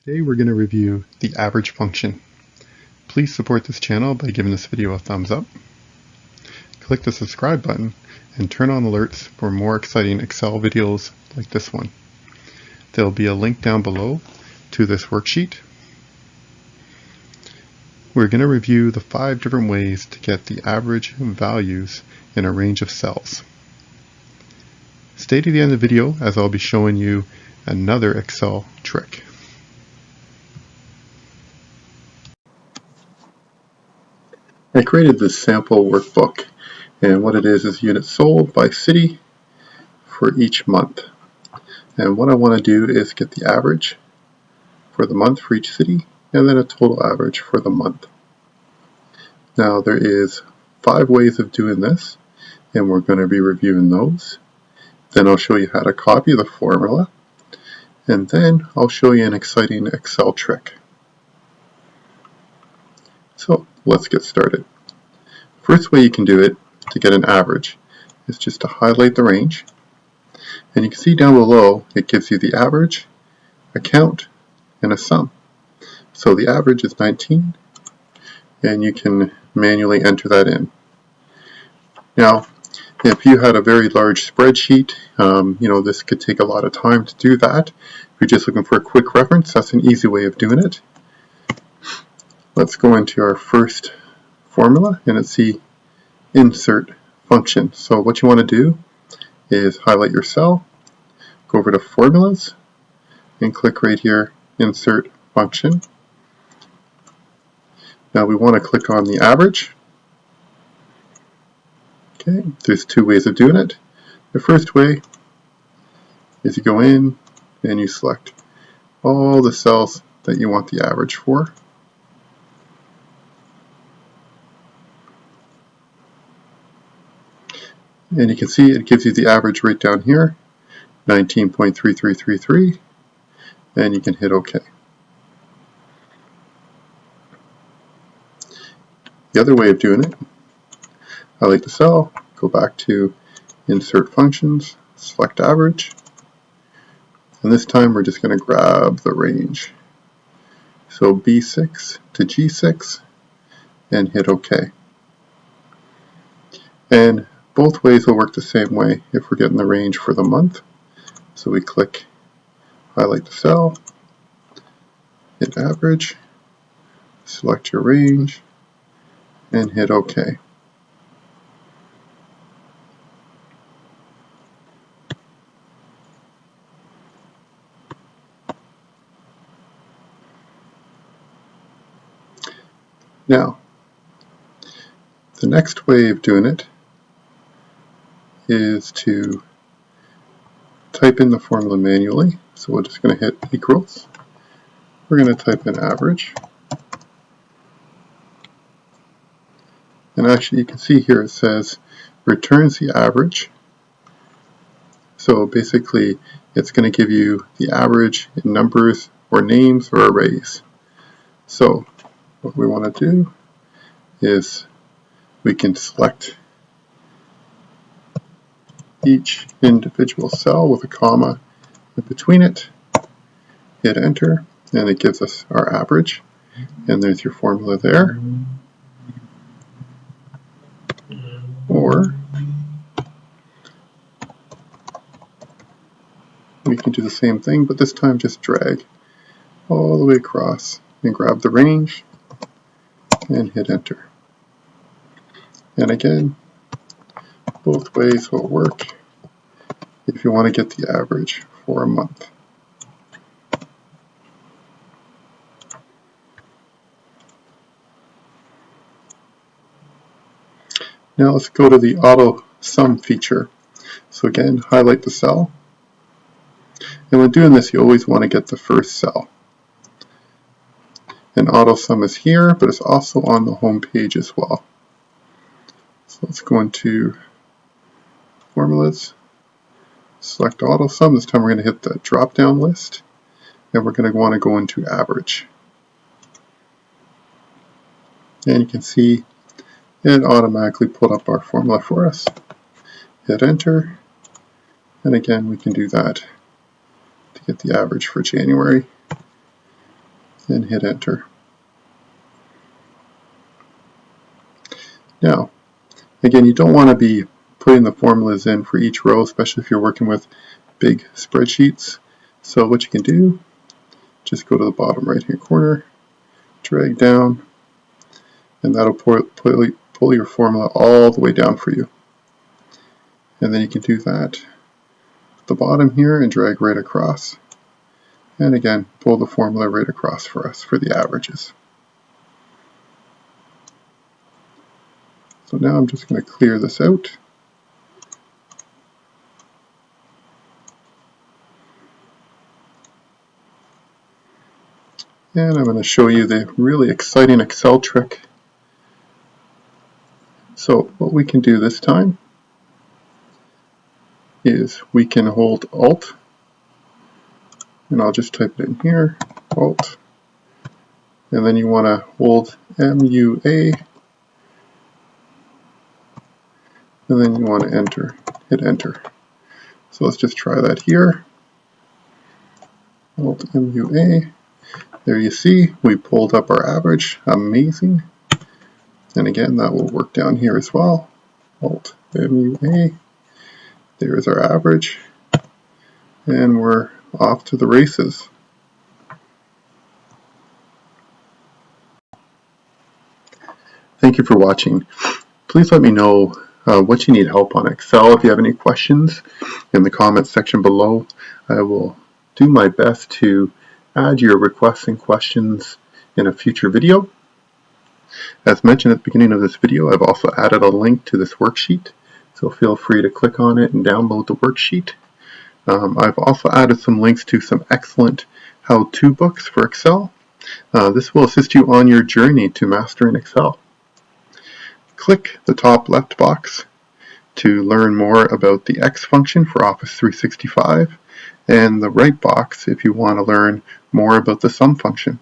Today we're going to review the average function. Please support this channel by giving this video a thumbs up. Click the subscribe button and turn on alerts for more exciting Excel videos like this one. There will be a link down below to this worksheet. We're going to review the 5 different ways to get the average values in a range of cells. Stay to the end of the video as I'll be showing you another Excel trick. I created this sample workbook, and what it is units sold by city for each month. And what I want to do is get the average for the month for each city, and then a total average for the month. Now there is 5 ways of doing this, and we're going to be reviewing those. Then I'll show you how to copy the formula, and then I'll show you an exciting Excel trick. So let's get started. First way you can do it to get an average is just to highlight the range, and you can see down below it gives you the average, a count, and a sum. So the average is 19, and you can manually enter that in. Now if you had a very large spreadsheet, this could take a lot of time to do that. If you're just looking for a quick reference, that's an easy way of doing it. Let's go into our first formula, and it's the insert function. So what you want to do is highlight your cell, go over to formulas, and click right here, insert function. Now we want to click on the average. Okay, there's 2 ways of doing it. The first way is you go in and you select all the cells that you want the average for. And you can see it gives you the average right down here, 19.3333, and you can hit OK. The other way of doing it, highlight the cell, go back to Insert Functions, select Average, and this time we're just going to grab the range. So B6 to G6, and hit OK. And both ways will work the same way if we're getting the range for the month. So we click, highlight the cell, hit Average, select your range, and hit OK. Now, the next way of doing it is to type in the formula manually. So we're just going to hit equals. We're going to type in average. And actually you can see here it says returns the average. So basically it's going to give you the average in numbers or names or arrays. So what we want to do is we can select each individual cell with a comma in between it, hit enter, and it gives us our average, and there's your formula there. Or we can do the same thing, but this time just drag all the way across and grab the range and hit enter. And again, both ways will work if you want to get the average for a month. Now let's go to the Autosum feature. So again, highlight the cell. And when doing this, you always want to get the first cell. And Autosum is here, but it's also on the home page as well. So let's go into Formulas, select Autosum. This time we're going to hit the drop-down list, and we're going to want to go into Average. And you can see it automatically pulled up our formula for us. Hit enter, and again we can do that to get the average for January. and hit enter. Now, again, you don't want to be putting the formulas in for each row, especially if you're working with big spreadsheets. So what you can do, just go to the bottom right hand corner, drag down, and that'll pull your formula all the way down for you. And then you can do that at the bottom here and drag right across. And again, pull the formula right across for us for the averages. So now I'm just going to clear this out. And I'm going to show you the really exciting Excel trick. So what we can do this time is we can hold Alt, and I'll just type it in here, Alt, and then you want to hold MUA, and then you want to enter, hit enter. So let's just try that here. Alt MUA. There you see, we pulled up our average. Amazing. And again, that will work down here as well. Alt MUA. There's our average. And we're off to the races. Thank you for watching. Please let me know what you need help on Excel. If you have any questions in the comments section below, I will do my best to add your requests and questions in a future video. As mentioned at the beginning of this video, I've also added a link to this worksheet, so feel free to click on it and download the worksheet. I've also added some links to some excellent how-to books for Excel. This will assist you on your journey to mastering Excel. Click the top left box to learn more about the X function for Office 365, and the right box if you want to learn more about the sum function.